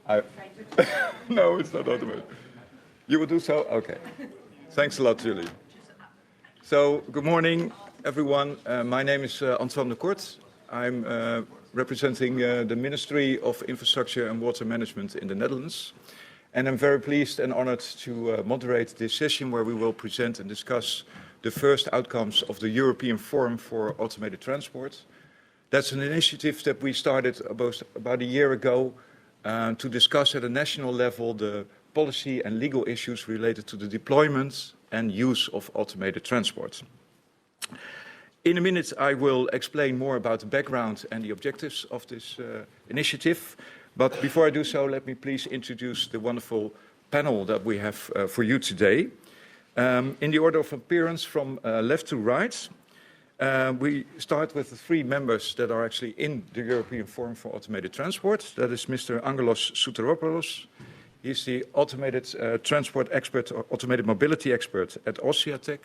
I no, it's not automated. You will do so? Okay. Thanks a lot, Julie. So, good morning, everyone. My name is Antoine de Kort. I'm representing the Ministry of Infrastructure and Water Management in the Netherlands. And I'm very pleased and honored to moderate this session where we will present and discuss the first outcomes of the European Forum for Automated Transport. That's an initiative that we started about a year ago to discuss at a national level the policy and legal issues related to the deployment and use of automated transport. In a minute, I will explain more about the background and the objectives of this initiative. But before I do so, let me please introduce the wonderful panel that we have for you today. In the order of appearance from left to right, we start with the three members that are actually in the European Forum for Automated Transport. That is Mr. Angelos Soteropoulos. He's the automated transport expert, or automated mobility expert at Austriatech,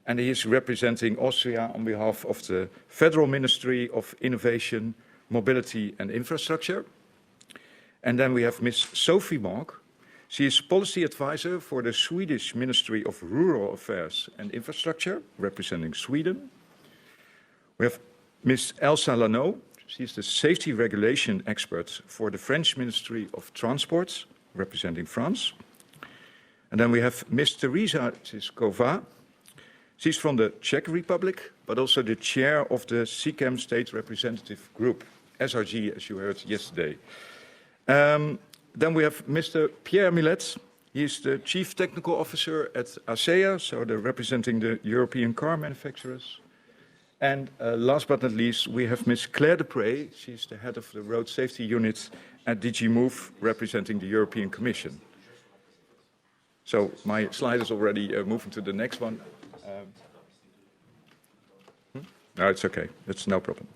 and he is representing Austria on behalf of the Federal Ministry of Innovation, Mobility and Infrastructure. And then we have Ms. Sophie Monk. She is policy advisor for the Swedish Ministry of Rural Affairs and Infrastructure, representing Sweden. We have Ms. Elsa Lano. She is the safety regulation expert for the French Ministry of Transport, representing France. And then we have Ms. Teresa Ziskova. She's from the Czech Republic, but also the chair of the CICAM State Representative Group, SRG, as you heard yesterday. Then we have Mr. Pierre Millet. He is the Chief Technical Officer at ASEA, so they're representing the European car manufacturers. And last but not least, we have Ms. Claire Depre. She's the head of the Road Safety Unit at DG Move, representing the European Commission. So my slide is already moving to the next one. No, it's okay. It's no problem.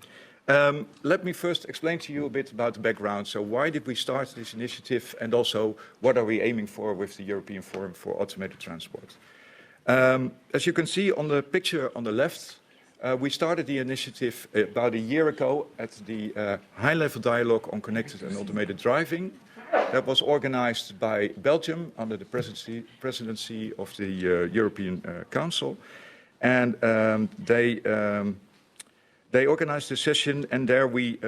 Let me first explain to you a bit about the background. So why did we start this initiative, and also what are we aiming for with the European Forum for Automated Transport? As you can see on the picture on the left, we started the initiative about a year ago at the high-level dialogue on connected and automated driving. That was organized by Belgium under the presidency of the European Council. And they organized a session, and there we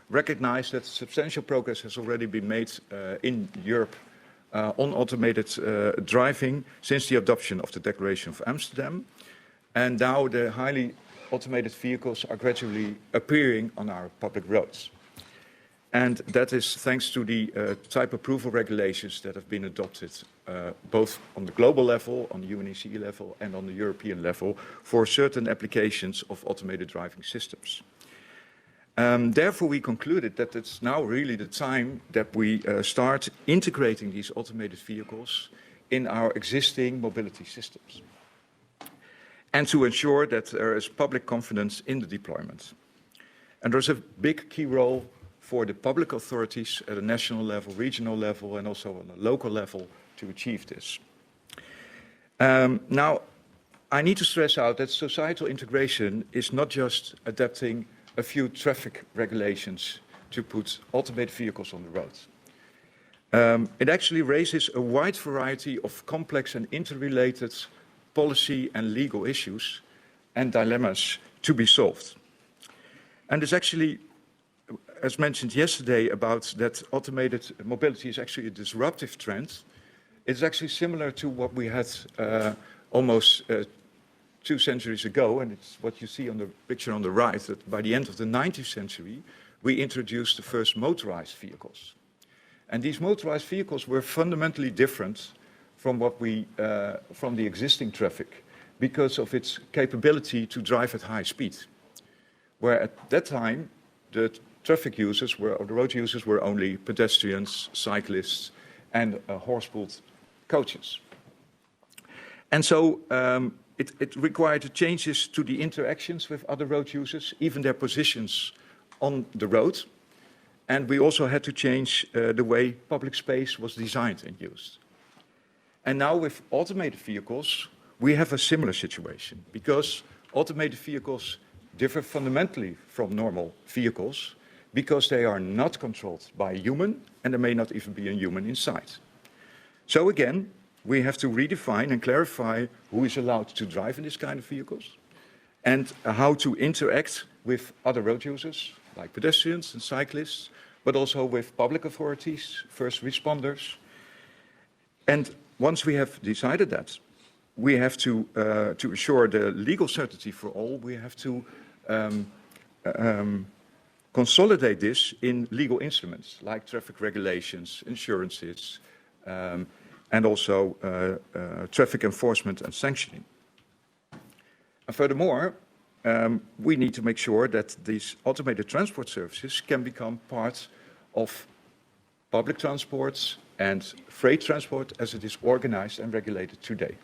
recognized that substantial progress has already been made in Europe on automated driving since the adoption of the Declaration of Amsterdam. And now the highly automated vehicles are gradually appearing on our public roads. And that is thanks to the type approval regulations that have been adopted both on the global level, on the UNECE level, and on the European level for certain applications of automated driving systems. Therefore, we concluded that it's now really the time that we start integrating these automated vehicles in our existing mobility systems, and to ensure that there is public confidence in the deployment. And there's a big key role for the public authorities at a national level, regional level, and also on a local level to achieve this. Now, I need to stress out that societal integration is not just adapting a few traffic regulations to put automated vehicles on the road. It actually raises a wide variety of complex and interrelated policy and legal issues and dilemmas to be solved. And it's actually, as mentioned yesterday, about that automated mobility is actually a disruptive trend. It's actually similar to what we had almost 2 centuries ago, and it's what you see on the picture on the right, that by the end of the 19th century, we introduced the first motorized vehicles. And these motorized vehicles were fundamentally different from from the existing traffic because of its capability to drive at high speed. Where at that time, the traffic users were, or the road users were only pedestrians, cyclists, and horse-pulled coaches. And so it required changes to the interactions with other road users, even their positions on the road. And we also had to change the way public space was designed and used. And now with automated vehicles, we have a similar situation because automated vehicles differ fundamentally from normal vehicles because they are not controlled by a human, and there may not even be a human inside. So again, we have to redefine and clarify who is allowed to drive in this kind of vehicles, and how to interact with other road users, like pedestrians and cyclists, but also with public authorities, first responders. And once we have decided that, we have to assure the legal certainty for all, we have to consolidate this in legal instruments, like traffic regulations, insurances, and also traffic enforcement and sanctioning. And furthermore, we need to make sure that these automated transport services can become part of public transports and freight transport as it is organized and regulated today.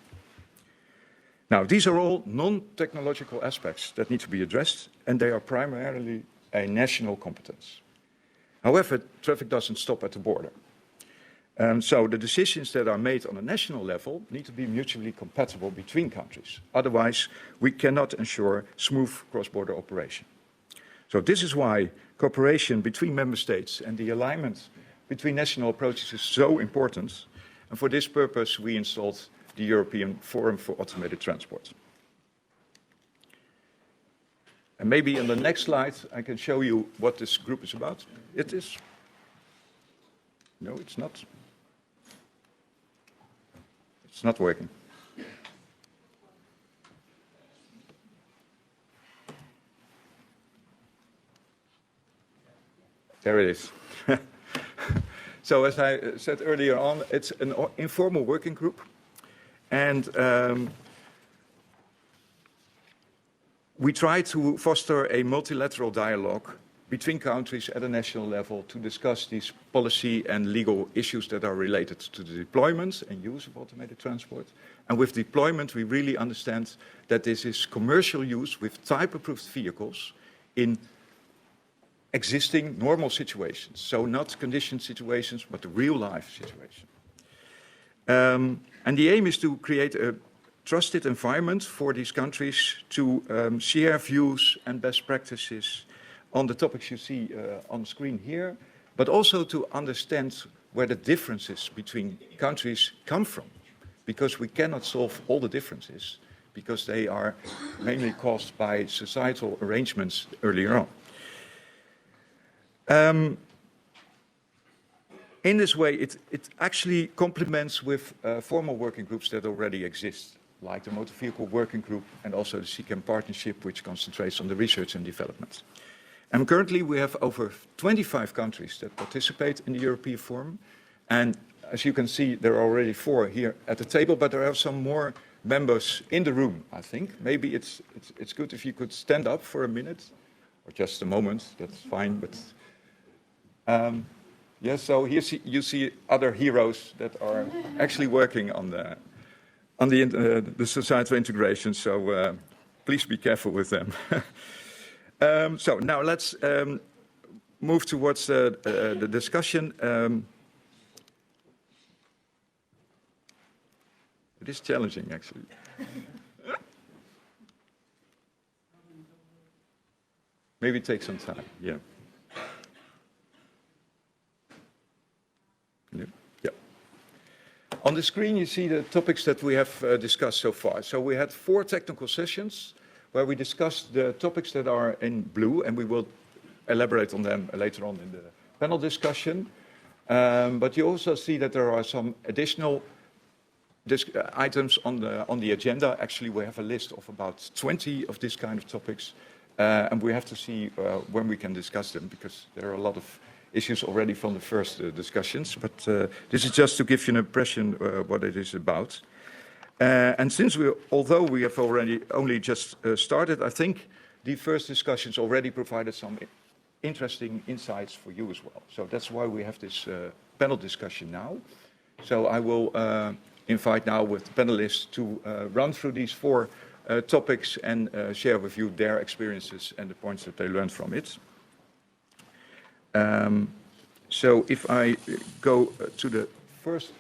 Now, these are all non-technological aspects that need to be addressed, and they are primarily a national competence. However, traffic doesn't stop at the border. So the decisions that are made on a national level need to be mutually compatible between countries. Otherwise, we cannot ensure smooth cross-border operation. So this is why cooperation between member states and the alignment between national approaches is so important. And for this purpose, we installed the European Forum for Automated Transport. And maybe on the next slide, I can show you what this group is about. It is... No, it's not. It's not working. There it is. So as I said earlier on, it's an informal working group. And we try to foster a multilateral dialogue between countries at a national level to discuss these policy and legal issues that are related to the deployment and use of automated transport. And with deployment, we really understand that this is commercial use with type-approved vehicles in existing normal situations. So not conditioned situations, but the real-life situation. And the aim is to create a trusted environment for these countries to share views and best practices on the topics you see on the screen here, but also to understand where the differences between countries come from, because we cannot solve all the differences, because they are mainly caused by societal arrangements earlier on. In this way, it actually complements with formal working groups that already exist, like the Motor Vehicle Working Group and also the CCAM Partnership, which concentrates on the research and development. And currently, we have over 25 countries that participate in the European Forum. And as you can see, there are already 4 here at the table, but there are some more members in the room, I think. Maybe it's good if you could stand up for a minute, or just a moment, that's fine. But yes, so here you see other heroes that are actually working on the societal integration, so please be careful with them. So now let's move towards the discussion. It is challenging, actually. Maybe take some time, yeah. Yeah. On the screen, you see the topics that we have discussed so far. So we had 4 technical sessions where we discussed the topics that are in blue, and we will elaborate on them later on in the panel discussion. But you also see that there are some additional items on the agenda. Actually, we have a list of about 20 of this kind of topics, and we have to see when we can discuss them, because there are a lot of issues already from the first discussions. But this is just to give you an impression what it is about. And since although we have only just started, I think the first discussions already provided some interesting insights for you as well. So that's why we have this panel discussion now. So I will invite now with the panelists to run through these 4 topics and share with you their experiences and the points that they learned from it. So if I go to the first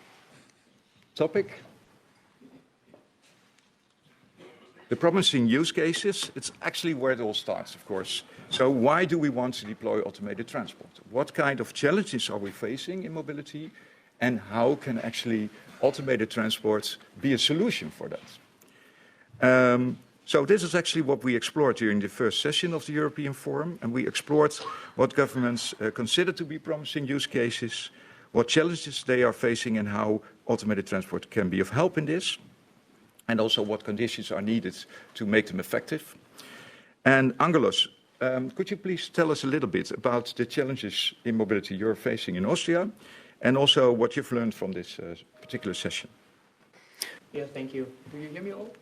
topic. The promising use cases, it's actually where it all starts, of course. So why do we want to deploy automated transport? What kind of challenges are we facing in mobility? And how can actually automated transport be a solution for that? So this is actually what we explored during the first session of the European Forum, and we explored what governments consider to be promising use cases, what challenges they are facing, and how automated transport can be of help in this, and also what conditions are needed to make them effective. And Angelos, could you please tell us a little bit about the challenges in mobility you're facing in Austria, and also what you've learned from this particular session? Yeah, thank you. Do you hear me all?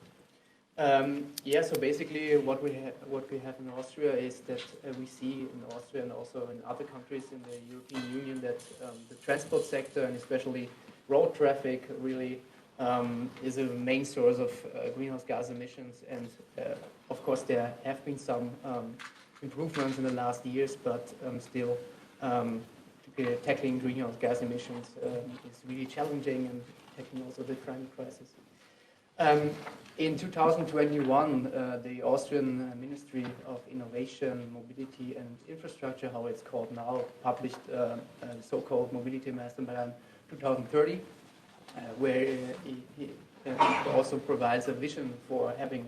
Yeah, so basically what we have in Austria is that we see in Austria and also in other countries in the European Union that the transport sector and especially road traffic really is a main source of greenhouse gas emissions. And of course there have been some improvements in the last years, but still tackling greenhouse gas emissions is really challenging, and tackling also the climate crisis. In 2021, the Austrian Ministry of Innovation, Mobility and Infrastructure, how it's called now, published the so-called Mobility Master Plan 2030, where it also provides a vision for having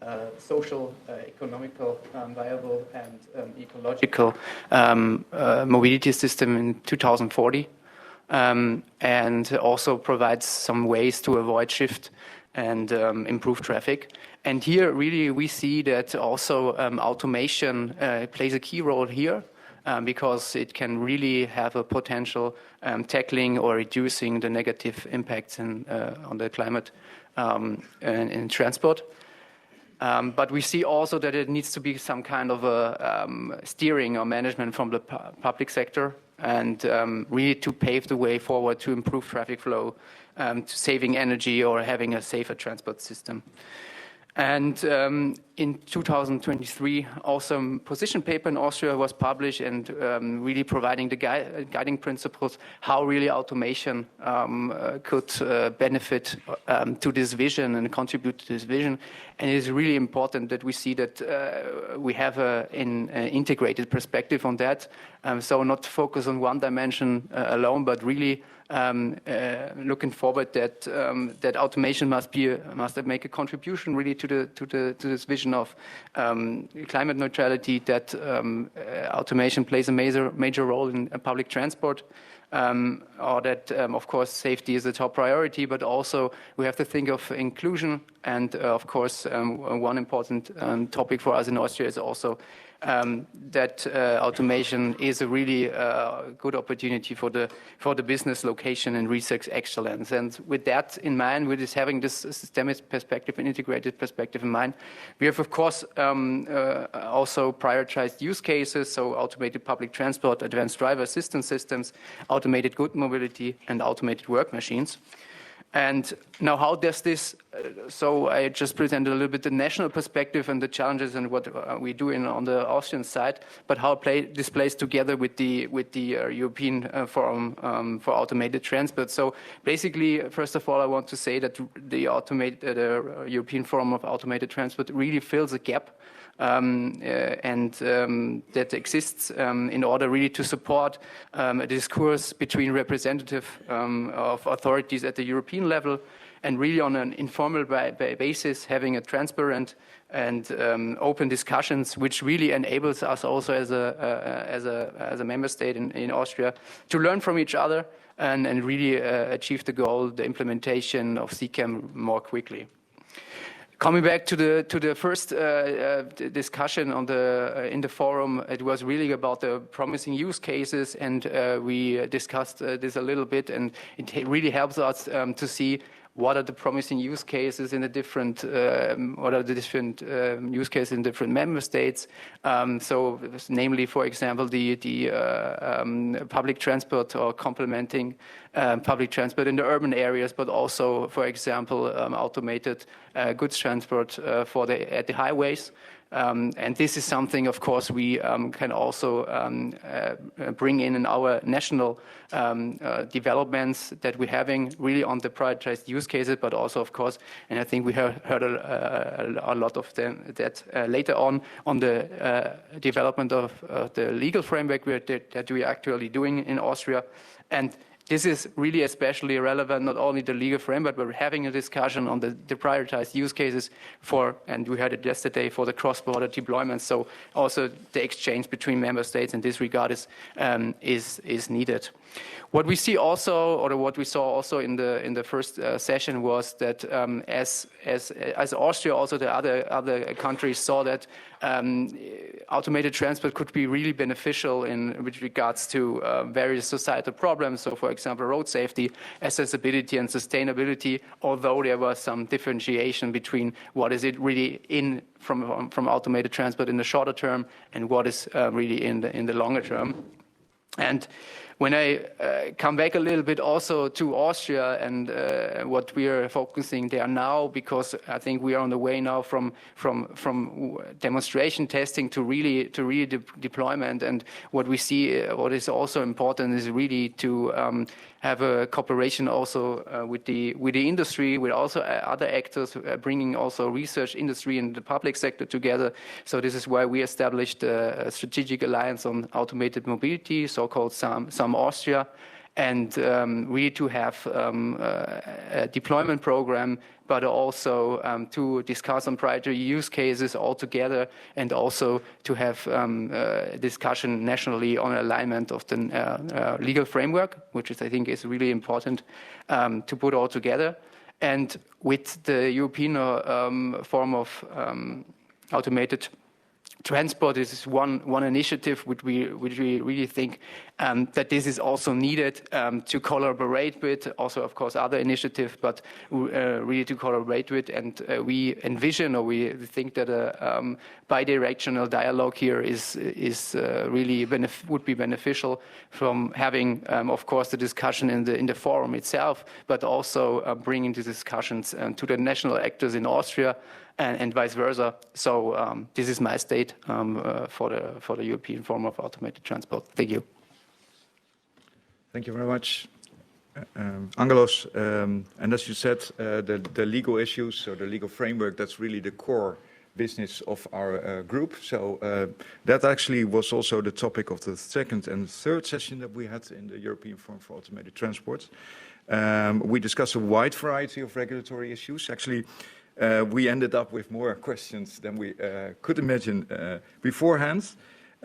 a social, economical, viable and ecological mobility system in 2040, and also provides some ways to avoid shift and improve traffic. And here really we see that also automation plays a key role here, because it can really have a potential tackling or reducing the negative impacts on the climate in transport. But we see also that it needs to be some kind of a steering or management from the public sector, and really to pave the way forward to improve traffic flow, to saving energy or having a safer transport system. And in 2023, also a position paper in Austria was published, and really providing the guiding principles how really automation could benefit to this vision and contribute to this vision. And it is really important that we see that we have an integrated perspective on that. So not focus on one dimension alone, but really looking forward that that automation must make a contribution really to this vision of climate neutrality. That automation plays a major role in public transport, or that of course safety is a top priority, but also we have to think of inclusion. And of course one important topic for us in Austria is also that automation is a really good opportunity for the business location and research excellence. And with that in mind, with having this systemic perspective and integrated perspective in mind, we have of course also prioritized use cases, so automated public transport, advanced driver assistance systems, automated good mobility, and automated work machines. And now how does this, so I just presented a little bit the national perspective and the challenges and what we do on the Austrian side, but how this plays together with the European Forum for Automated Transport. So basically, first of all, I want to say that the European Forum of Automated Transport really fills a gap that exists in order really to support a discourse between representative of authorities at the European level, and really on an informal basis having a transparent and open discussions, which really enables us also as a member state in Austria to learn from each other and really achieve the goal, the implementation of CCAM more quickly. Coming back to the first discussion in the forum, it was really about the promising use cases, and we discussed this a little bit, and it really helps us to see what are the promising use cases in the different use cases in different member states. So namely, for example, the public transport or complementing public transport in the urban areas, but also, for example, automated goods transport at the highways. And this is something, of course, we can also bring in our national developments that we're having really on the prioritized use cases, but also, of course, and I think we have heard a lot of that later on the development of the legal framework that we are actually doing in Austria. And this is really especially relevant, not only the legal framework, but we're having a discussion on the prioritized use cases for, and we had it yesterday, for the cross-border deployment. So also the exchange between member states in this regard is needed. What we see also, or what we saw also in the first session, was that as Austria, also the other countries saw that automated transport could be really beneficial with regards to various societal problems. So, for example, road safety, accessibility, and sustainability. Although there was some differentiation between what is it really from automated transport in the shorter term and what is really in the longer term. And when I come back a little bit also to Austria and what we are focusing there now, because I think we are on the way now from demonstration testing to really deployment. And what we see, what is also important, is really to have a cooperation also with the industry, with also other actors, bringing also research industry and the public sector together. So this is why we established a strategic alliance on automated mobility, so-called SAM Austria, and really to have a deployment program, but also to discuss on priority use cases all together, and also to have discussion nationally on alignment of the legal framework, which I think is really important to put all together. And with the European form of automated transport, this is one initiative which we really think that this is also needed to collaborate with, also of course other initiatives, but really to collaborate with. And we envision, or we think that a bi-directional dialogue here is really would be beneficial, from having of course the discussion in the forum itself, but also bringing the discussions to the national actors in Austria, and vice versa. So this is my state for the European form of automated transport. Thank you. Thank you very much, Angelos. And as you said, the legal issues, so the legal framework, that's really the core business of our group. So that actually was also the topic of the second and third session that we had in the European Forum for Automated Transport. We discussed a wide variety of regulatory issues. Actually, we ended up with more questions than we could imagine beforehand,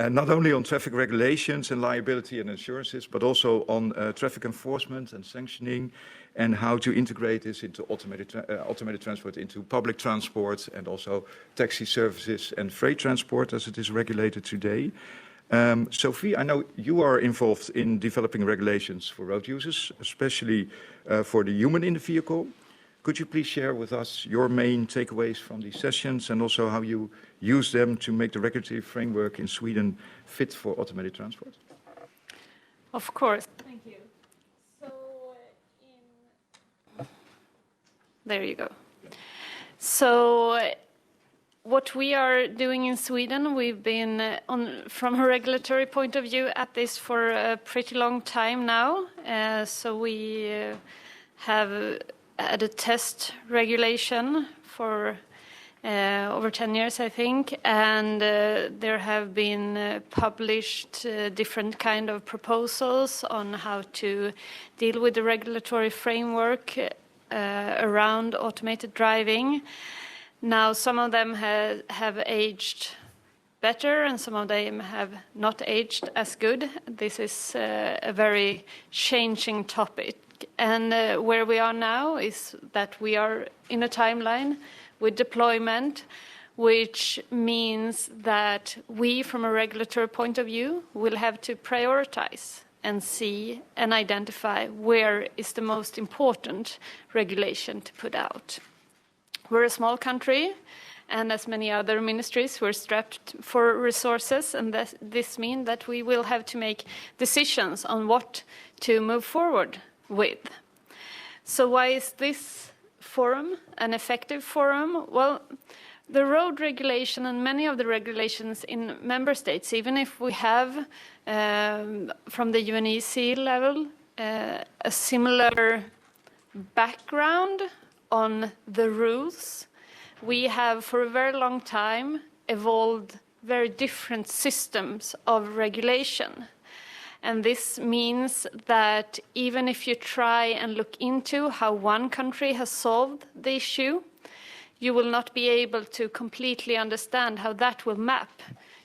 not only on traffic regulations and liability and insurances, but also on traffic enforcement and sanctioning, and how to integrate this into automated transport, into public transport, and also taxi services and freight transport as it is regulated today. Sophie, I know you are involved in developing regulations for road users, especially for the human in the vehicle. Could you please share with us your main takeaways from these sessions, and also how you use them to make the regulatory framework in Sweden fit for automated transport? Of course. Thank you. So, there you go. So, what we are doing in Sweden, we've been from a regulatory point of view at this for a pretty long time now. So we have had a test regulation for over 10 years, I think, and there have been published different kind of proposals on how to deal with the regulatory framework around automated driving. Now, some of them have aged better, and some of them have not aged as good. This is a very changing topic. And where we are now is that we are in a timeline with deployment, which means that we, from a regulatory point of view, will have to prioritize and see and identify where is the most important regulation to put out. We're a small country, and as many other ministries, we're strapped for resources, and this means that we will have to make decisions on what to move forward with. So why is this forum an effective forum? Well, the road regulation and many of the regulations in member states, even if we have from the UNEC level a similar background on the rules, we have for a very long time evolved very different systems of regulation. And this means that even if you try and look into how one country has solved the issue, you will not be able to completely understand how that will map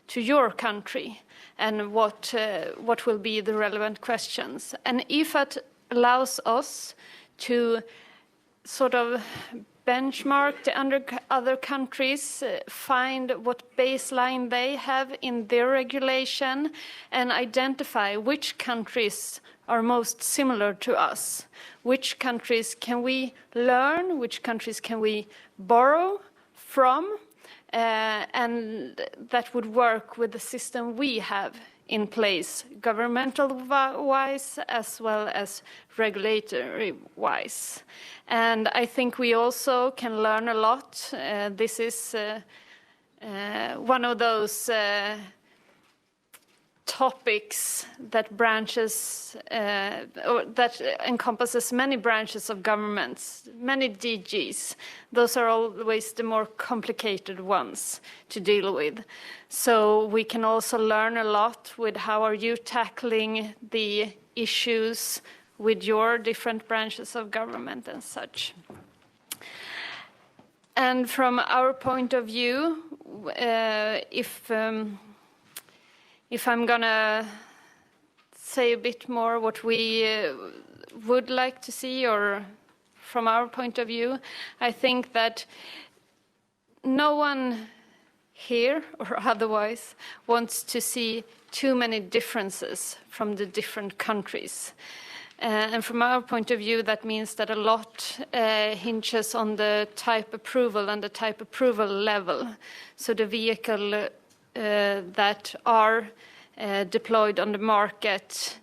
to your country and what will be the relevant questions. And EUCAD allows us to sort of benchmark the other countries, find what baseline they have in their regulation, and identify which countries are most similar to us. Which countries can we learn? Which countries can we borrow from? And that would work with the system we have in place, governmental-wise as well as regulatory-wise. And I think we also can learn a lot. This is one of those topics that branches, or that encompasses many branches of governments, many DGs. Those are always the more complicated ones to deal with. So we can also learn a lot with how are you tackling the issues with your different branches of government and such. And from our point of view, if I'm gonna say a bit more what we would like to see, or from our point of view, I think that no one here or otherwise wants to see too many differences from the different countries. And from our point of view, that means that a lot hinges on the type approval and the type approval level. So the vehicle that are deployed on the market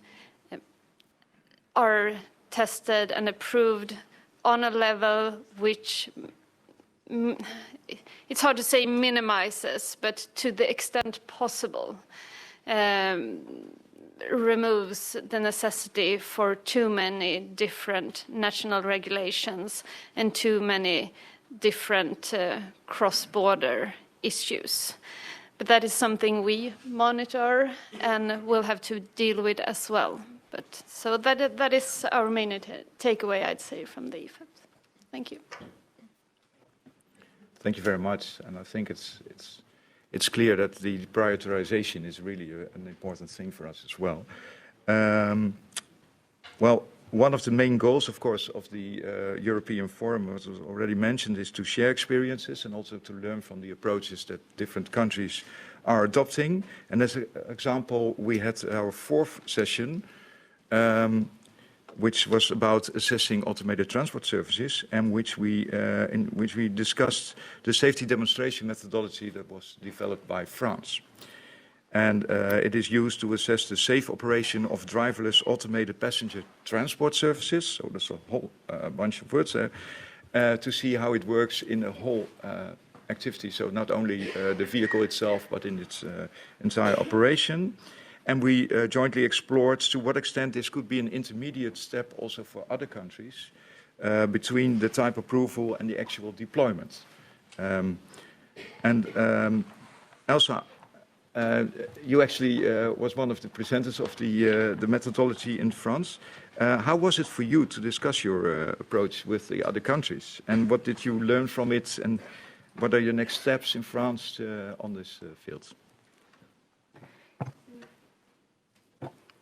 are tested and approved on a level which, it's hard to say minimizes, but to the extent possible, removes the necessity for too many different national regulations and too many different cross-border issues. But that is something we monitor and will have to deal with as well. But so that is our main takeaway, I'd say, from the EUCAD. Thank you. Thank you very much. And I think it's clear that the prioritization is really an important thing for us as well. Well, one of the main goals, of course, of the European Forum, as was already mentioned, is to share experiences and also to learn from the approaches that different countries are adopting. And as an example, we had our fourth session, which was about assessing automated transport services, and in which we discussed the safety demonstration methodology that was developed by France. And it is used to assess the safe operation of driverless automated passenger transport services. So there's a whole bunch of words there, to see how it works in a whole activity. So not only the vehicle itself, but in its entire operation. And we jointly explored to what extent this could be an intermediate step also for other countries between the type approval and the actual deployment. Elsa, you actually was one of the presenters of the methodology in France. How was it for you to discuss your approach with the other countries? And what did you learn from it? And what are your next steps in France on this field?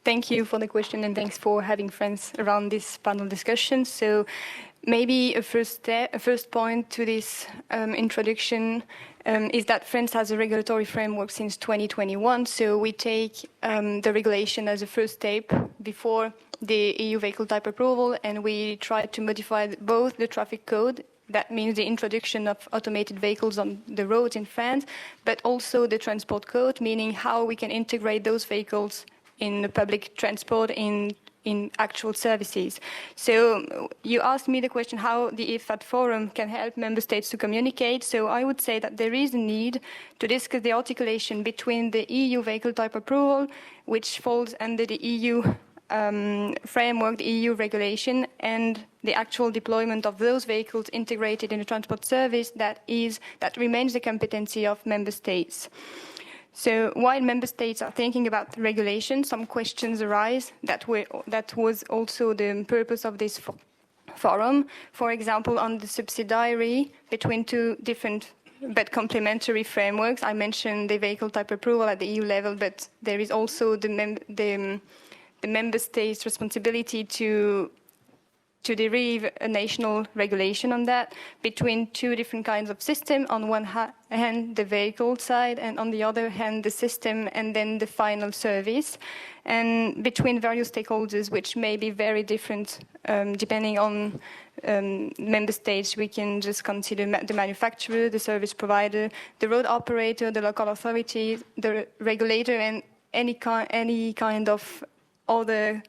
Thank you for the question, and thanks for having friends around this panel discussion. So maybe a first point to this introduction is that France has a regulatory framework since 2021. So we take the regulation as a first step before the EU vehicle type approval, and we try to modify both the traffic code. That means the introduction of automated vehicles on the roads in France, but also the transport code, meaning how we can integrate those vehicles in the public transport in in actual services. So you asked me the question how the EFAD Forum can help member states to communicate. So I would say that there is a need to discuss the articulation between the EU vehicle type approval, which falls under the EU framework, the EU regulation, and the actual deployment of those vehicles integrated in a transport service that remains the competency of member states. So while member states are thinking about regulation, some questions arise that was also the purpose of this forum. For example, on the subsidiary between two different but complementary frameworks. I mentioned the vehicle type approval at the EU level, but there is also the member states' responsibility to derive a national regulation on that between two different kinds of system. On one hand, the vehicle side, and on the other hand, the system, and then the final service. And between various stakeholders, which may be very different depending on member states. We can just consider the manufacturer, the service provider, the road operator, the local authority, the regulator, and any kind of other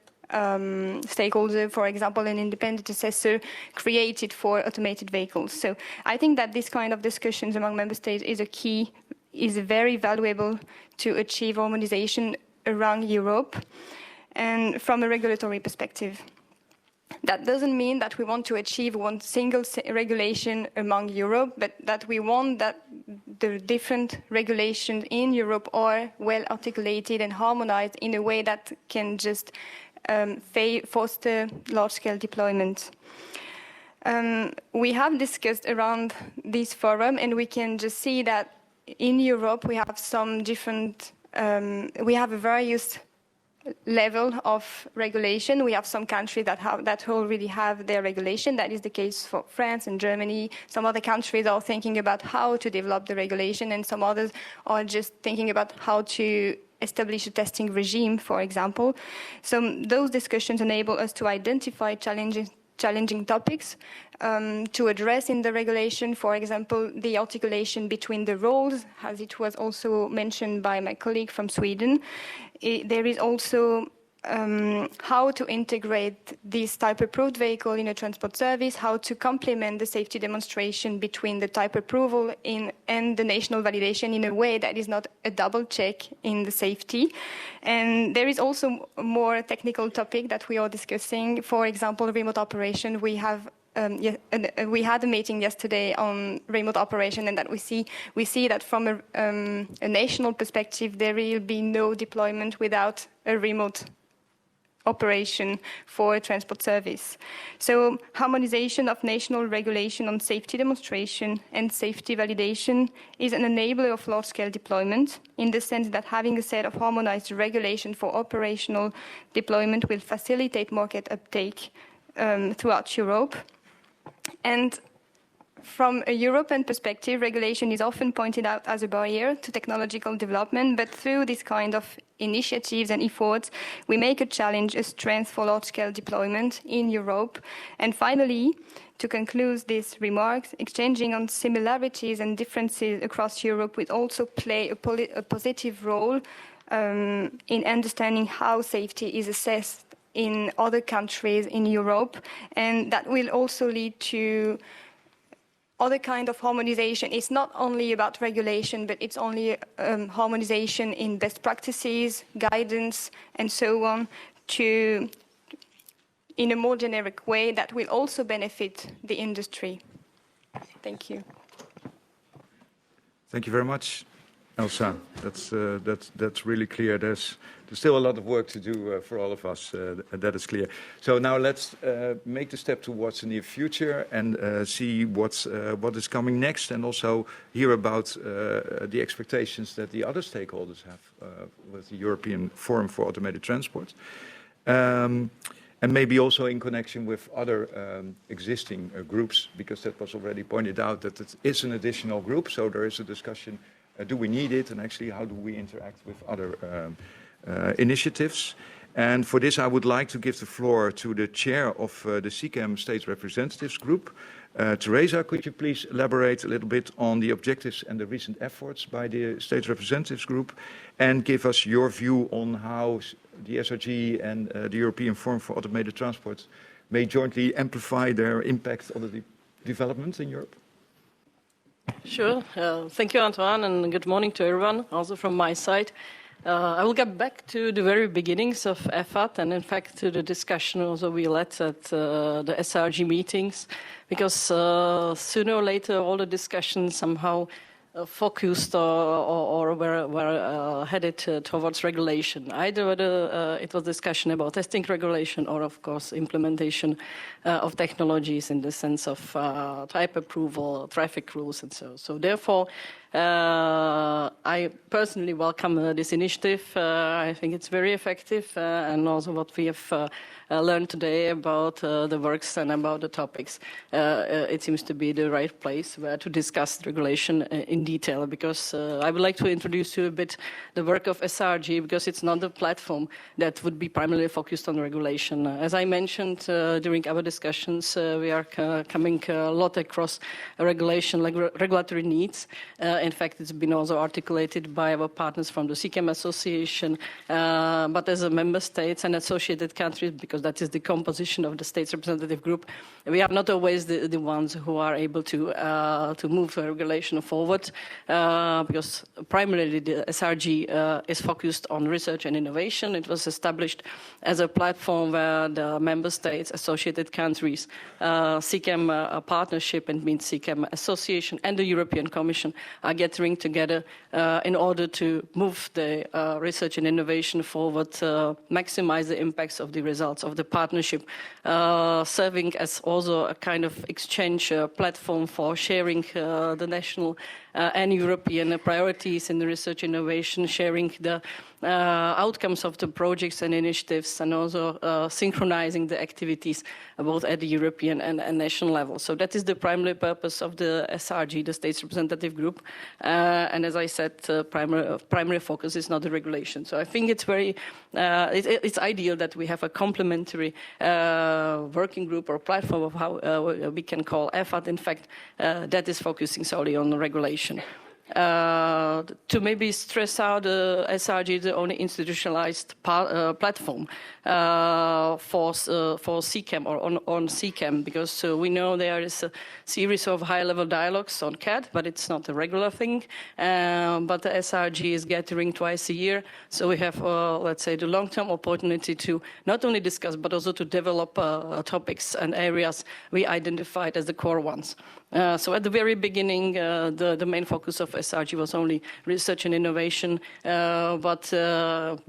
stakeholder, for example, an independent assessor created for automated vehicles. So I think that this kind of discussions among member states is very valuable to achieve harmonization around Europe and from a regulatory perspective. That doesn't mean that we want to achieve one single regulation among Europe, but that we want that the different regulations in Europe are well articulated and harmonized in a way that can just foster large-scale deployment. We have discussed around this forum, and we can just see that in Europe we have some different, we have a various level of regulation. We have some countries that already have their regulation. That is the case for France and Germany. Some other countries are thinking about how to develop the regulation, and some others are just thinking about how to establish a testing regime, for example. So those discussions enable us to identify challenging topics to address in the regulation. For example, the articulation between the roles, as it was also mentioned by my colleague from Sweden. There is also how to integrate this type approved vehicle in a transport service, how to complement the safety demonstration between the type approval and the national validation in a way that is not a double check in the safety. And there is also a more technical topic that we are discussing. For example, remote operation. We had a meeting yesterday on remote operation, and that we see that from a national perspective, there will be no deployment without a remote operation for a transport service. So harmonization of national regulation on safety demonstration and safety validation is an enabler of large-scale deployment, in the sense that having a set of harmonized regulation for operational deployment will facilitate market uptake throughout Europe. And from a European perspective, regulation is often pointed out as a barrier to technological development, but through this kind of initiatives and efforts, we make a challenge, a strength for large-scale deployment in Europe. And finally, to conclude these remarks, exchanging on similarities and differences across Europe will also play a positive role in understanding how safety is assessed in other countries in Europe, and that will also lead to other kind of harmonization. It's not only about regulation, but it's only harmonization in best practices, guidance, and so on, in a more generic way that will also benefit the industry. Thank you. Thank you very much, Elsa. That's really clear. There's still a lot of work to do for all of us. That is clear. So now let's make the step towards the near future and see what is coming next, and also hear about the expectations that the other stakeholders have with the European Forum for Automated Transport. And maybe also in connection with other existing groups, because that was already pointed out that it is an additional group. So there is a discussion, do we need it? And actually, how do we interact with other initiatives? And for this, I would like to give the floor to the chair of the CCAM State Representatives Group. Teresa, could you please elaborate a little bit on the objectives and the recent efforts by the State Representatives Group, and give us your view on how the SRG and the European Forum for Automated Transport may jointly amplify their impact on the development in Europe? Sure. Thank you, Antoine, and good morning to everyone, also from my side. I will get back to the very beginnings of EFAT and, in fact, to the discussion also we led at the SRG meetings, because sooner or later all the discussions somehow focused or were headed towards regulation. Either whether it was discussion about testing regulation or, of course, implementation of technologies in the sense of type approval, traffic rules, and so. So therefore, I personally welcome this initiative. I think it's very effective, and also what we have learned today about the works and about the topics. It seems to be the right place where to discuss regulation in detail, because I would like to introduce you a bit the work of SRG, because it's not a platform that would be primarily focused on regulation. As I mentioned during our discussions, we are coming a lot across regulation, regulatory needs. In fact, it's been also articulated by our partners from the CCAM Association, but as a member states and associated countries, because that is the composition of the States Representative Group, we are not always the ones who are able to move regulation forward, because primarily the SRG is focused on research and innovation. It was established as a platform where the member states, associated countries, CCAM partnership, and means CCAM Association and the European Commission are gathering together in order to move the research and innovation forward, maximize the impacts of the results of the partnership, serving as also a kind of exchange platform for sharing the national and European priorities in the research innovation, sharing the outcomes of the projects and initiatives, and also synchronizing the activities both at the European and national level. So that is the primary purpose of the SRG, the States Representative Group. And as I said, primary focus is not the regulation. So I think it's very, it's ideal that we have a complementary working group or platform of how we can call EFAT, in fact, that is focusing solely on regulation. To maybe stress out, SRG is the only institutionalized platform for CCAM or on CCAM, because we know there is a series of high-level dialogues on CAD, but it's not a regular thing. But the SRG is gathering twice a year, so we have, let's say, the long-term opportunity to not only discuss, but also to develop topics and areas we identified as the core ones. So at the very beginning, the main focus of SRG was only research and innovation, but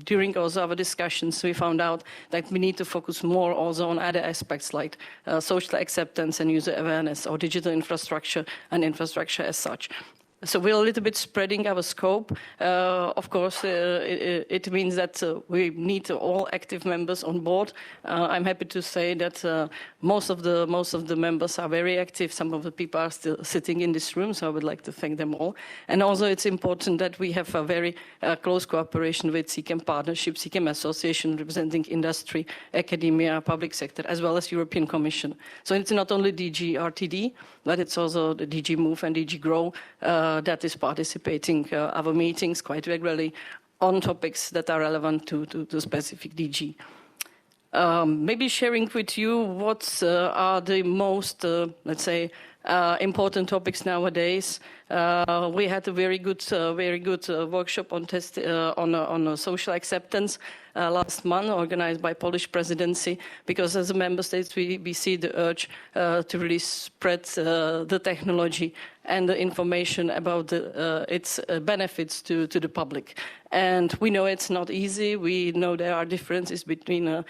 during also our discussions, we found out that we need to focus more also on other aspects like social acceptance and user awareness, or digital infrastructure and infrastructure as such. So we're a little bit spreading our scope. Of course, it means that we need all active members on board. I'm happy to say that most of the members are very active. Some of the people are still sitting in this room, so I would like to thank them all. And also, it's important that we have a very close cooperation with CCAM Partnership, CCAM Association representing industry, academia, public sector, as well as European Commission. So it's not only DG RTD, but it's also the DG Move and DG Grow that is participating our meetings quite regularly on topics that are relevant to specific DG. Maybe sharing with you what are the most, let's say, important topics nowadays. We had a very good workshop on social acceptance last month, organized by Polish presidency, because as a member states we see the urge to really spread the technology and the information about its benefits to the public. And we know it's not easy. We know there are differences between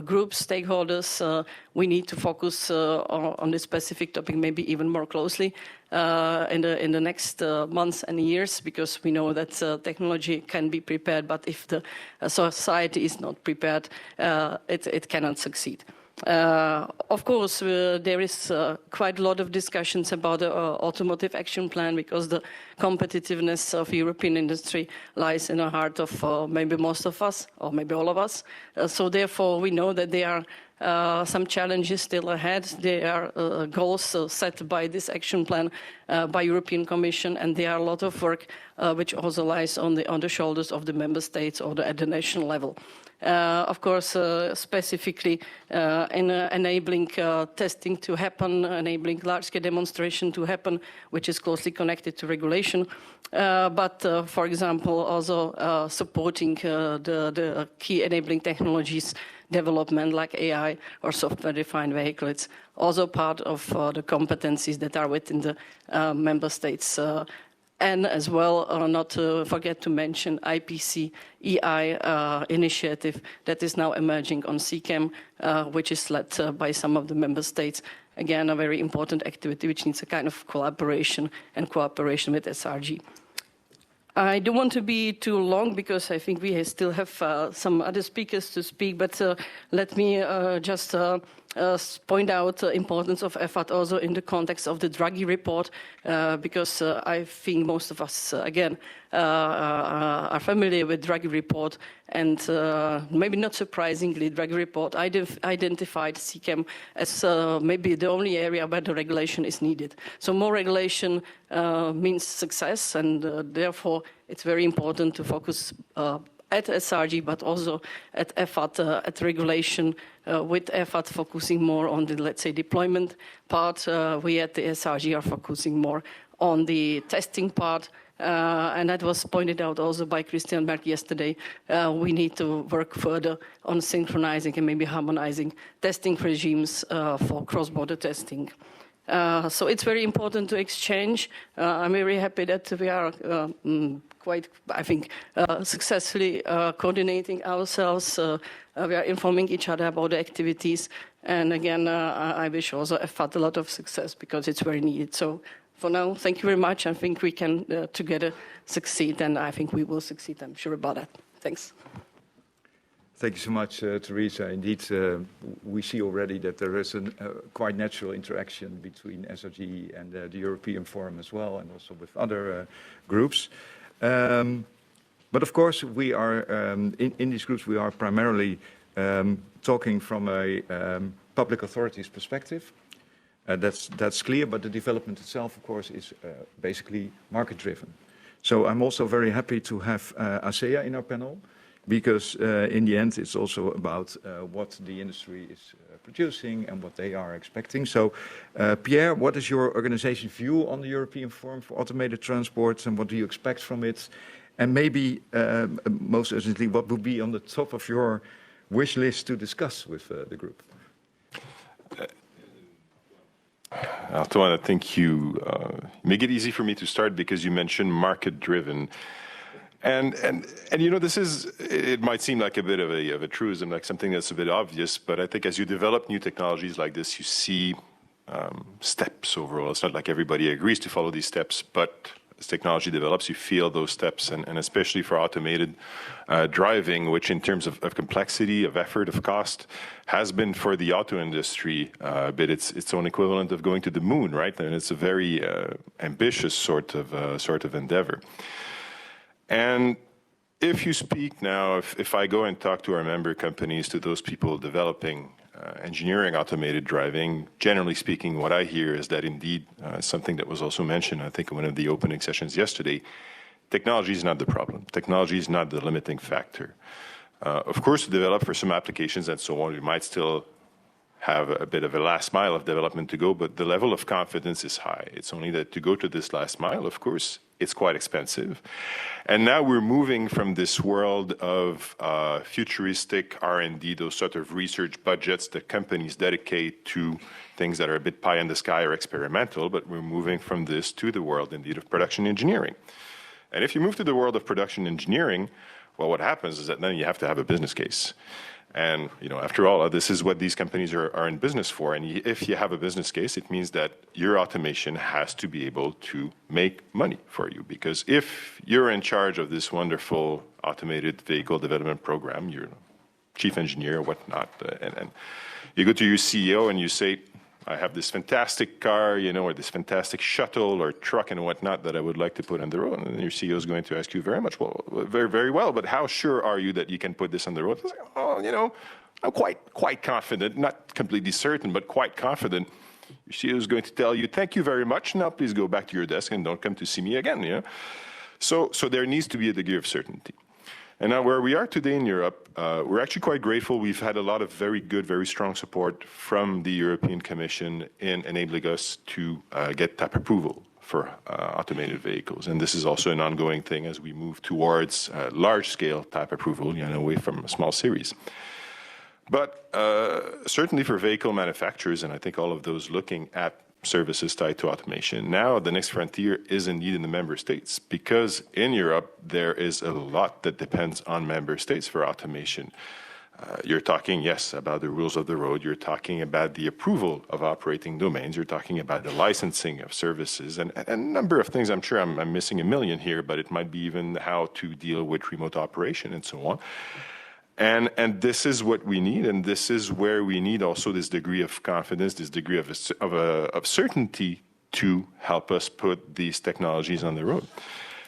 groups, stakeholders. We need to focus on this specific topic maybe even more closely in the next months and years, because we know that technology can be prepared, but if the society is not prepared, it cannot succeed. Of course, there is quite a lot of discussions about the automotive action plan because the competitiveness of European industry lies in the heart of maybe most of us, or maybe all of us. So therefore, we know that there are some challenges still ahead. There are goals set by this action plan by European Commission, and there are a lot of work which also lies on the shoulders of the member states or at the national level. Of course, specifically in enabling testing to happen, enabling large-scale demonstration to happen, which is closely connected to regulation. But, for example, also supporting the key enabling technologies development like AI or software-defined vehicle. It's also part of the competencies that are within the member states. And as well, not to forget to mention IPC EI initiative that is now emerging on CCAM, which is led by some of the member states. Again, a very important activity which needs a kind of collaboration and cooperation with SRG. I don't want to be too long because I think we still have some other speakers to speak, but let me just point out the importance of effort also in the context of the Draghi report, because I think most of us, again, are familiar with Draghi report, and maybe not surprisingly, Draghi report identified CCAM as maybe the only area where the regulation is needed. So more regulation means success, and therefore it's very important to focus at SRG, but also at effort, at regulation, with effort focusing more on the, let's say, deployment part. We at the SRG are focusing more on the testing part. And that was pointed out also by Christian Berg yesterday. We need to work further on synchronizing and maybe harmonizing testing regimes for cross-border testing. So it's very important to exchange. I'm very happy that we are quite, I think, successfully coordinating ourselves. We are informing each other about the activities. And again, I wish also EFAT a lot of success because it's very needed. So for now, thank you very much. I think we can together succeed, and I think we will succeed. I'm sure about that. Thanks. Thank you so much, Teresa. Indeed, we see already that there is a quite natural interaction between SRG and the European Forum as well, and also with other groups. But of course, we are in these groups. We are primarily talking from a public authorities perspective. That's clear. But the development itself, of course, is basically market-driven. So I'm also very happy to have ASEA in our panel, because in the end, it's also about what the industry is producing and what they are expecting. So, Pierre, what is your organization's view on the European Forum for Automated Transport, and what do you expect from it? And maybe, most urgently, what would be on the top of your wish list to discuss with the group? Antoine, I think you make it easy for me to start because you mentioned market-driven. And you know, this is, it might seem like a bit of a truism, like something that's a bit obvious, but I think as you develop new technologies like this, you see steps overall. It's not like everybody agrees to follow these steps, but as technology develops, you feel those steps, and especially for automated driving, which in terms of complexity, of effort, of cost, has been for the auto industry a bit its own equivalent of going to the moon, right? And it's a very ambitious sort of endeavor. And if you speak now, if I go and talk to our member companies, to those people developing engineering automated driving, generally speaking, what I hear is that indeed, something that was also mentioned, I think in one of the opening sessions yesterday, technology is not the problem. Technology is not the limiting factor. Of course, to develop for some applications and so on, we might still have a bit of a last mile of development to go, but the level of confidence is high. It's only that to go to this last mile, of course, it's quite expensive. And now we're moving from this world of futuristic R&D, those sort of research budgets that companies dedicate to things that are a bit pie in the sky or experimental, but we're moving from this to the world, indeed, of production engineering. And if you move to the world of production engineering, well, what happens is that then you have to have a business case. And, you know, after all, this is what these companies are in business for. And if you have a business case, it means that your automation has to be able to make money for you. Because if you're in charge of this wonderful automated vehicle development program, you're chief engineer or whatnot, and You go to your CEO and you say, I have this fantastic car, or this fantastic shuttle or truck and whatnot that I would like to put on the road. And your CEO is going to ask you very, very well, but how sure are you that you can put this on the road? Like, I'm quite confident, not completely certain, but quite confident. Your CEO is going to tell you, thank you very much. Now please go back to your desk and don't come to see me again. So there needs to be a degree of certainty. And now where we are today in Europe, we're actually quite grateful. We've had a lot of very good, very strong support from the European Commission in enabling us to get type approval for automated vehicles. And this is also an ongoing thing as we move towards large-scale type approval, away from a small series. But certainly for vehicle manufacturers, and I think all of those looking at services tied to automation, now the next frontier is indeed in the member states, because in Europe, there is a lot that depends on member states for automation. You're talking, yes, about the rules of the road. You're talking about the approval of operating domains. You're talking about the licensing of services and a number of things. I'm sure I'm missing a million here, but it might be even how to deal with remote operation and so on. And this is what we need, and this is where we need also this degree of confidence, this degree of certainty to help us put these technologies on the road.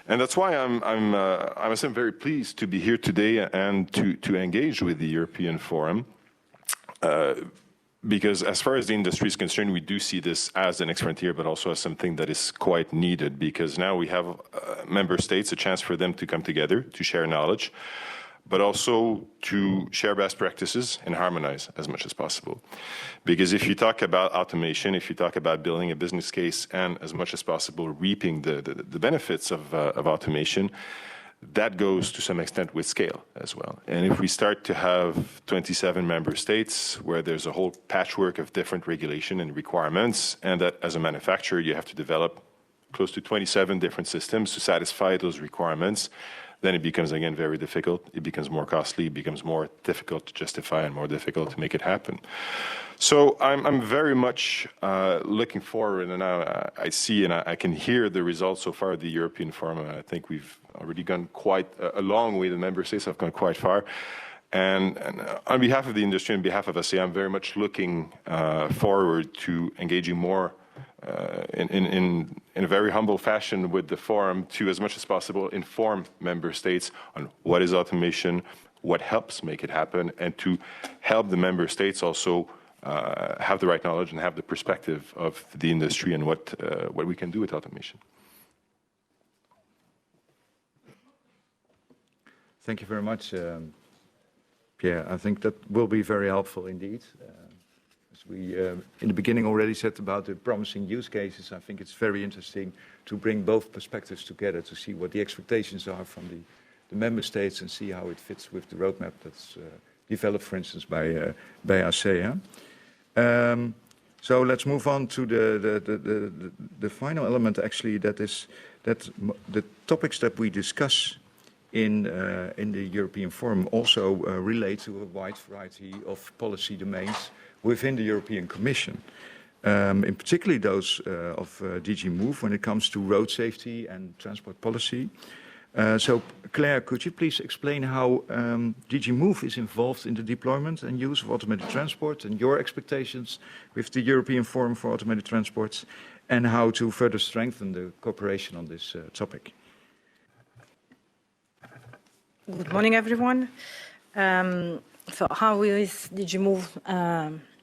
And that's why I'm very pleased to be here today and to engage with the European Forum, because as far as the industry is concerned, we do see this as the next frontier, but also as something that is quite needed, because now we have member states, a chance for them to come together, to share knowledge, but also to share best practices and harmonize as much as possible. Because if you talk about automation, if you talk about building a business case and as much as possible reaping the benefits of automation, that goes to some extent with scale as well. And if we start to have 27 member states where there's a whole patchwork of different regulation and requirements, and that as a manufacturer you have to develop close to 27 different systems to satisfy those requirements, then it becomes, again, very difficult. It becomes more costly, it becomes more difficult to justify and more difficult to make it happen. So I'm very much looking forward, and now I see and I can hear the results so far of the European Forum. I think we've already gone quite a long way. The member states have gone quite far. And on behalf of the industry, on behalf of SA, I'm very much looking forward to engaging more in a very humble fashion with the forum to, as much as possible, inform member states on what is automation, what helps make it happen, and to help the member states also have the right knowledge and have the perspective of the industry and what we can do with automation. Thank you very much, Pierre. I think that will be very helpful indeed. As we in the beginning already said about the promising use cases, I think it's very interesting to bring both perspectives together to see what the expectations are from the member states and see how it fits with the roadmap that's developed, for instance, by ASEA. So let's move on to the final element, actually, that is that the topics that we discuss in the European Forum also relate to a wide variety of policy domains within the European Commission, in particularly those of DG Move when it comes to road safety and transport policy. So, Claire, could you please explain how DG Move is involved in the deployment and use of automated transport and your expectations with the European Forum for Automated Transports, and how to further strengthen the cooperation on this topic? Good morning, everyone. So how is DG Move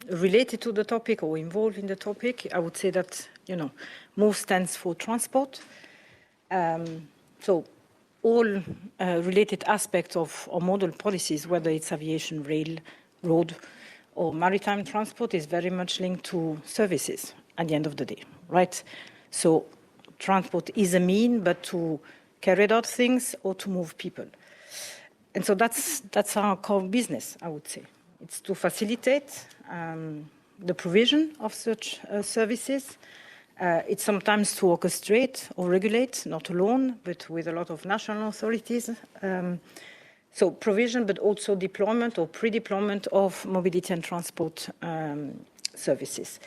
related to the topic or involved in the topic? I would say that, Move stands for transport. So all related aspects of our model policies, whether it's aviation, rail, road, or maritime transport, is very much linked to services at the end of the day, right? So transport is a mean, but to carry out things or to move people. And so that's our core business, I would say. It's to facilitate the provision of such services. It's sometimes to orchestrate or regulate, not alone, but with a lot of national authorities. So provision, but also deployment or pre-deployment of mobility and transport services.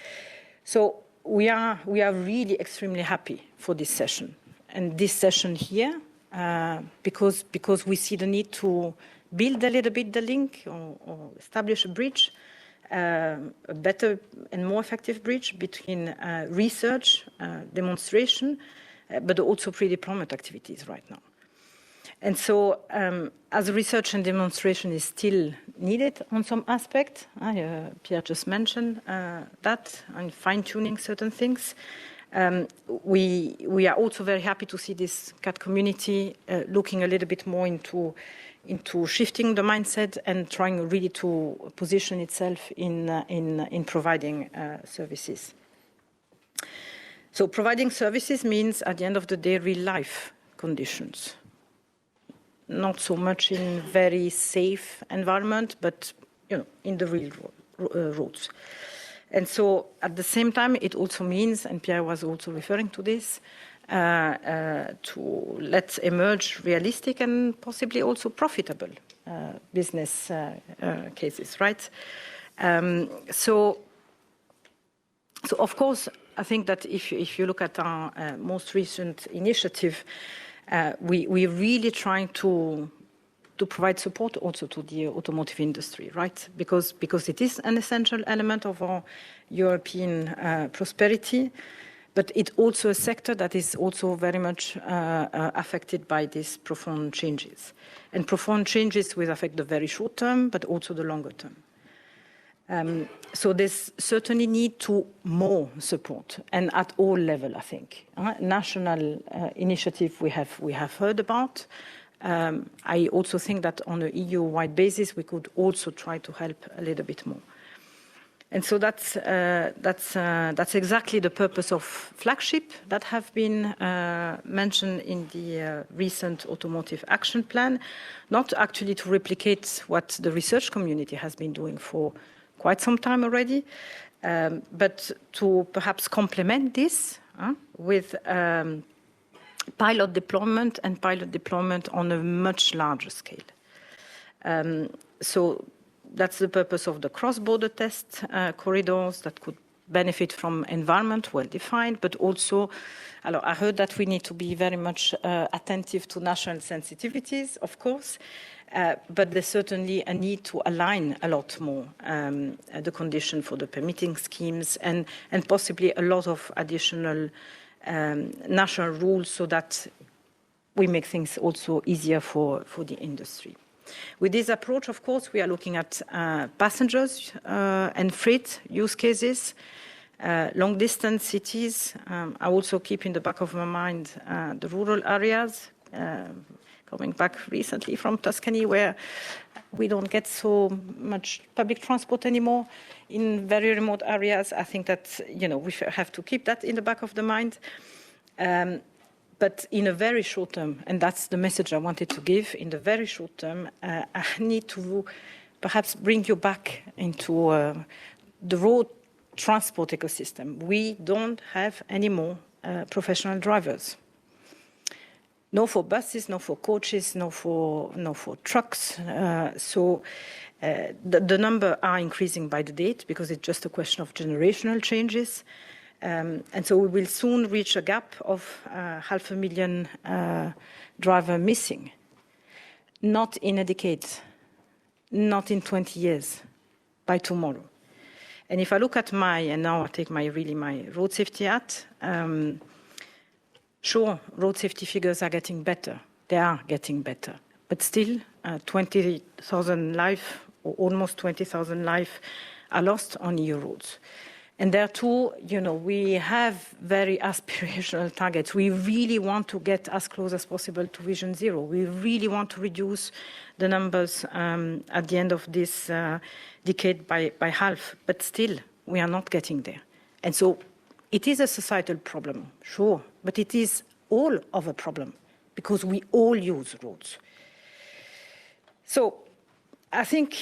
So we are really extremely happy for this session. And this session here, because we see the need to build a little bit the link or establish a bridge a better and more effective bridge between research, demonstration, but also pre-deployment activities right now. And so as research and demonstration is still needed on some aspect, Pierre just mentioned that, and fine-tuning certain things, we are also very happy to see this CAD community looking a little bit more into shifting the mindset and trying really to position itself in providing services. So providing services means, at the end of the day, real-life conditions. Not so much in very safe environment, but in the real roads. And so at the same time, it also means, and Pierre was also referring to this, to let's emerge realistic and possibly also profitable business cases, right? So of course, I think that if you look at our most recent initiative, we're really trying to provide support also to the automotive industry, right? Because it is an essential element of our European prosperity, but it's also a sector that is also very much affected by these profound changes. And profound changes will affect the very short term, but also the longer term. So there's certainly need to more support, and at all levels, I think. National initiative we have heard about. I also think that on an EU-wide basis, we could also try to help a little bit more. And so that's exactly the purpose of flagship that have been mentioned in the recent automotive action plan, not actually to replicate what the research community has been doing for quite some time already, but to perhaps complement this with pilot deployment on a much larger scale. So that's the purpose of the cross-border test corridors that could benefit from environment well-defined, but also, I heard that we need to be very much attentive to national sensitivities, of course, but there's certainly a need to align a lot more the condition for the permitting schemes and possibly a lot of additional national rules so that we make things also easier for the industry. With this approach, of course, we are looking at passengers and freight use cases, long-distance cities. I also keep in the back of my mind the rural areas, coming back recently from Tuscany, where we don't get so much public transport anymore in very remote areas. I think that, we have to keep that in the back of the mind. But in a very short term, and that's the message I wanted to give, in the very short term, I need to perhaps bring you back into the road transport ecosystem. We don't have any more professional drivers. No for buses, no for coaches, no for trucks. So the number are increasing by the date because it's just a question of generational changes. And so we will soon reach a gap of 500,000 drivers missing. Not in a decade, not in 20 years, by tomorrow. And if I look at and now I take my road safety hat, sure, road safety figures are getting better. They are getting better. But still, 20,000 lives, or almost 20,000 lives, are lost on EU roads. And there too, we have very aspirational targets. We really want to get as close as possible to Vision Zero. We really want to reduce the numbers at the end of this decade by half. But still, we are not getting there. And so it is a societal problem, sure, but it is all of a problem because we all use roads. So I think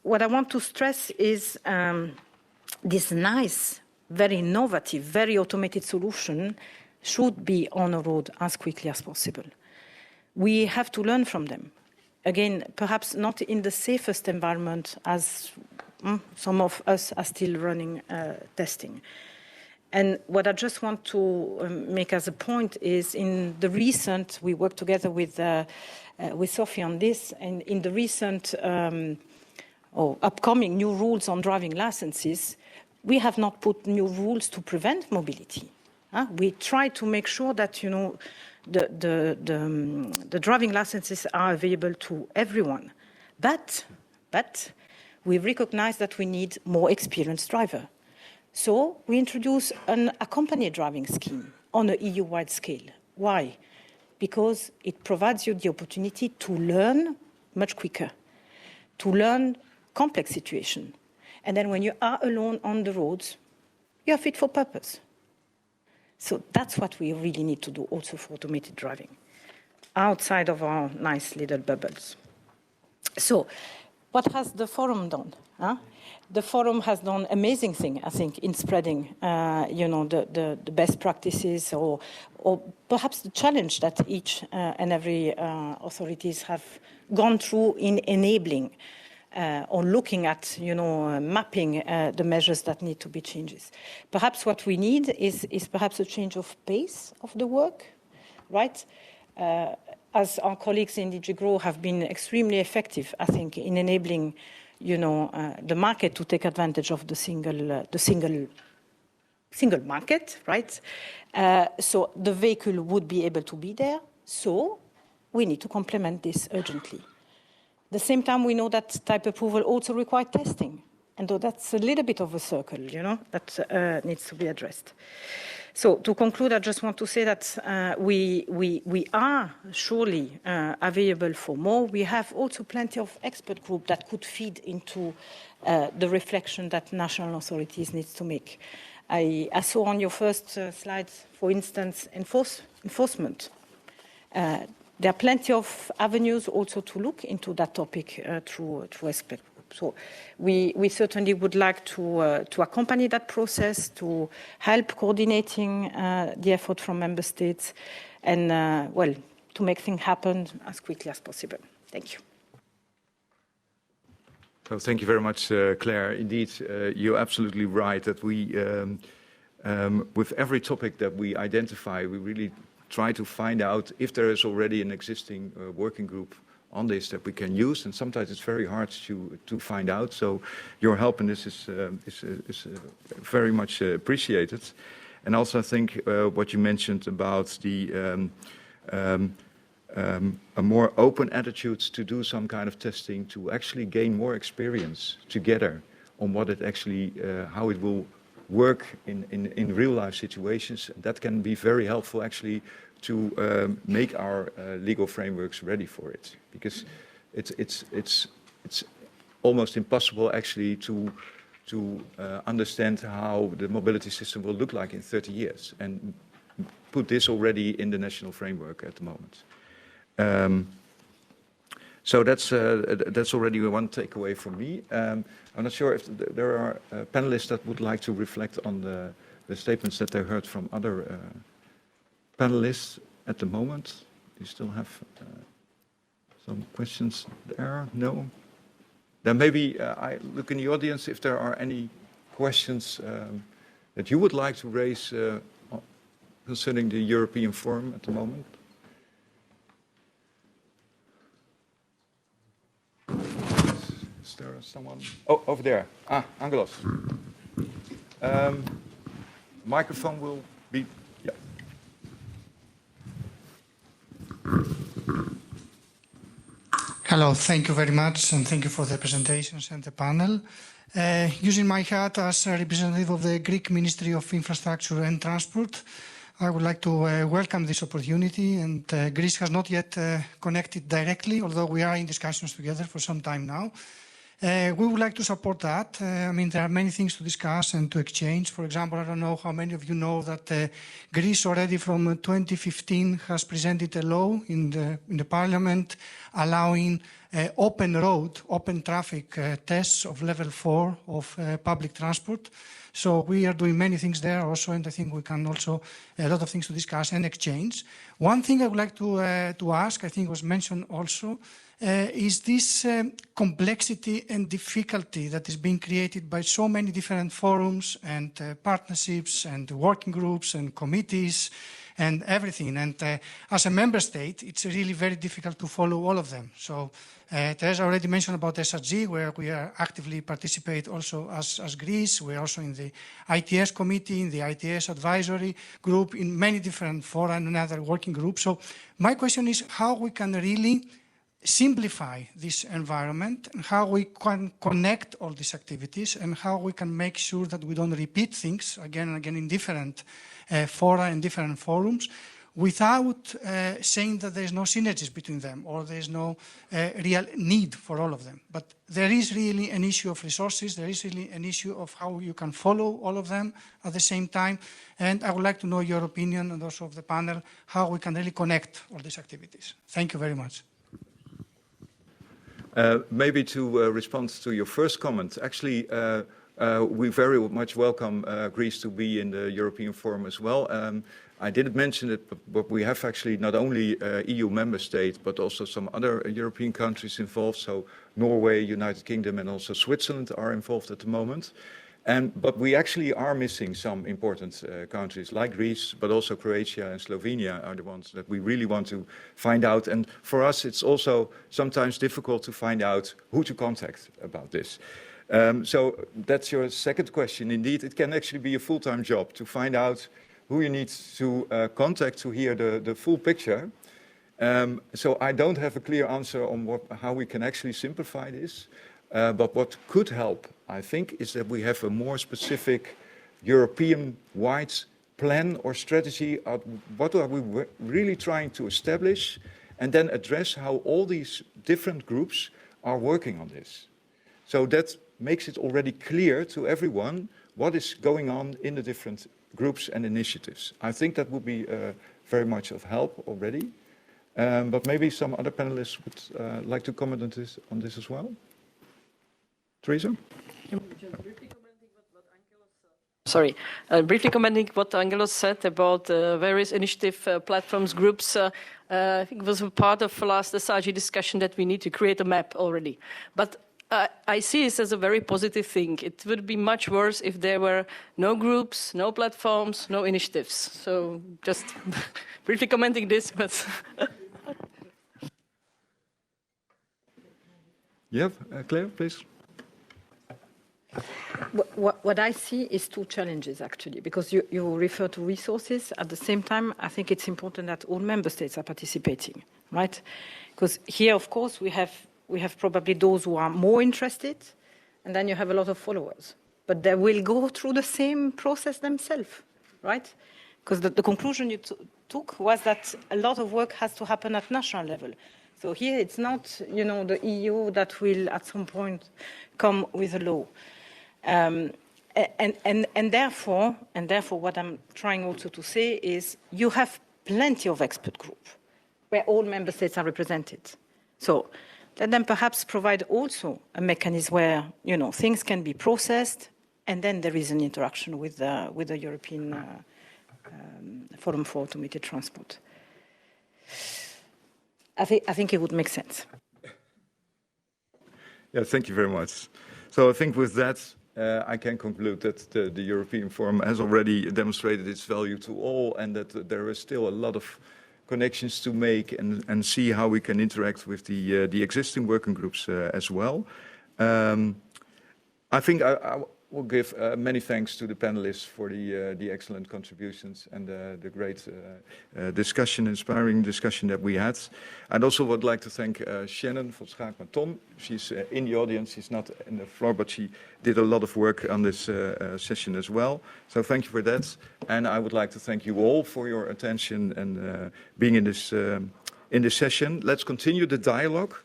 what I want to stress is this nice, very innovative, very automated solution should be on a road as quickly as possible. We have to learn from them. Again, perhaps not in the safest environment as some of us are still running testing. And what I just want to make as a point is we worked together with Sophie on this, and in the recent or upcoming new rules on driving licenses, we have not put new rules to prevent mobility. We try to make sure that, you know, the driving licenses are available to everyone. But we recognize that we need more experienced driver. So we introduce an accompanied driving scheme on an EU-wide scale. Why? Because it provides you the opportunity to learn much quicker, to learn complex situations. And then when you are alone on the roads, you are fit for purpose. So that's what we really need to do also for automated driving, outside of our nice little bubbles. So what has the forum done? The forum has done amazing thing, I think, in spreading, you know, the best practices or perhaps the challenge that each and every authorities have gone through in enabling or looking at, you know, mapping the measures that need to be changes. Perhaps what we need is perhaps a change of pace of the work, right? As our colleagues in DG GROW have been extremely effective, I think, in enabling, you know, the market to take advantage of the single market, right? So the vehicle would be able to be there. So we need to complement this urgently. At the same time, we know that type approval also requires testing. And though that's a little bit of a circle, you know, that needs to be addressed. So to conclude, I just want to say that we are surely available for more. We have also plenty of expert group that could feed into the reflection that national authorities need to make. I saw on your first slides, for instance, enforcement. There are plenty of avenues also to look into that topic through expert group. So we certainly would like to accompany that process, to help coordinating the effort from member states and, well, to make things happen as quickly as possible. Thank you. So thank you very much, Claire. Indeed, you're absolutely right that we, with every topic that we identify, we really try to find out if there is already an existing working group on this that we can use, and sometimes it's very hard to find out. So your help in this is very much appreciated. And also, I think what you mentioned about the a more open attitude to do some kind of testing, to actually gain more experience together on what it actually, how it will work in real life situations. That can be very helpful actually to make our legal frameworks ready for it, because it's almost impossible actually to understand how the mobility system will look like in 30 years and put this already in the national framework at the moment. So that's already one takeaway from me. I'm not sure if there are panelists that would like to reflect on the statements that they heard from other panelists at the moment. Do you still have some questions there? No? Then maybe I look in the audience if there are any questions that you would like to raise concerning the European Forum at the moment. Is there someone? Oh, over there. Ah, Angelos. Microphone will be. Yeah. Hello, thank you very much, and thank you for the presentations and the panel. Using my hat as a representative of the Greek Ministry of Infrastructure and Transport, I would like to welcome this opportunity. And Greece has not yet connected directly, although we are in discussions together for some time now. We would like to support that. I mean, there are many things to discuss and to exchange. For example, I don't know how many of you know that Greece already from 2015 has presented a law in the parliament allowing open road, open traffic tests of level 4 of public transport. So we are doing many things there also, and I think we can also, a lot of things to discuss and exchange. One thing I would like to ask, I think was mentioned also, is this complexity and difficulty that is being created by so many different forums and partnerships and working groups and committees and everything. And as a member state, it's really very difficult to follow all of them. So Teresa already mentioned about SRG, where we are actively participate also as Greece. We're also in the ITS committee, in the ITS advisory group, in many different fora and other working groups. So my question is how we can really simplify this environment and how we can connect all these activities and how we can make sure that we don't repeat things again and again in different fora and different forums without saying that there's no synergies between them or there's no real need for all of them. But there is really an issue of resources, there is really an issue of how you can follow all of them at the same time, and I would like to know your opinion and also of the panel, how we can really connect all these activities. Thank you very much. Maybe to respond to your first comment, actually, we very much welcome Greece to be in the European Forum as well. I didn't mention it, but we have actually not only EU member states, but also some other European countries involved. So Norway, United Kingdom, and also Switzerland are involved at the moment. But we actually are missing some important countries like Greece, but also Croatia and Slovenia are the ones that we really want to find out. And for us, it's also sometimes difficult to find out who to contact about this. So that's your second question. Indeed, it can actually be a full-time job to find out who you need to contact to hear the full picture. So I don't have a clear answer on how we can actually simplify this. But what could help, I think, is that we have a more specific European-wide plan or strategy of what are we really trying to establish, and then address how all these different groups are working on this. So that makes it already clear to everyone what is going on in the different groups and initiatives. I think that would be very much of help already. But maybe some other panelists would like to comment on this as well. Teresa? Sorry, briefly commenting what Angelos said about various initiative platforms, groups. I think it was a part of the last SRG discussion that we need to create a map already. But I see this as a very positive thing. It would be much worse if there were no groups, no platforms, no initiatives. So just briefly commenting this, but... Yeah, Claire, please. What I see is two challenges, actually, because you refer to resources. At the same time, I think it's important that all member states are participating, right? Because here, of course, we have probably those who are more interested, and then you have a lot of followers. But they will go through the same process themselves, right? Because the conclusion you took was that a lot of work has to happen at national level. So here it's not, the EU that will at some point come with a law. And therefore, what I'm trying also to say is you have plenty of expert group where all member states are represented. So let them perhaps provide also a mechanism where, things can be processed and then there is an interaction with the European Forum for Automated Transport. I think it would make sense. Yeah, thank you very much. So I think with that, I can conclude that the European Forum has already demonstrated its value to all, and that there is still a lot of connections to make and see how we can interact with the existing working groups as well. I think I will give many thanks to the panelists for the excellent contributions and the great discussion, inspiring discussion that we had. I'd also would like to thank Shannon von Schaak-Maton. She's in the audience, she's not in the floor, but she did a lot of work on this session as well. So thank you for that. And I would like to thank you all for your attention and being in this session. Let's continue the dialogue.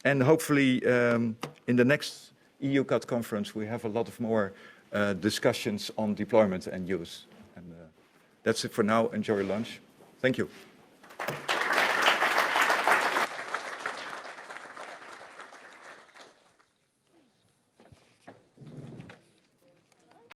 And hopefully in the next EUCAD conference, we have a lot of more discussions on deployment and use. And that's it for now. Enjoy your lunch. Thank you.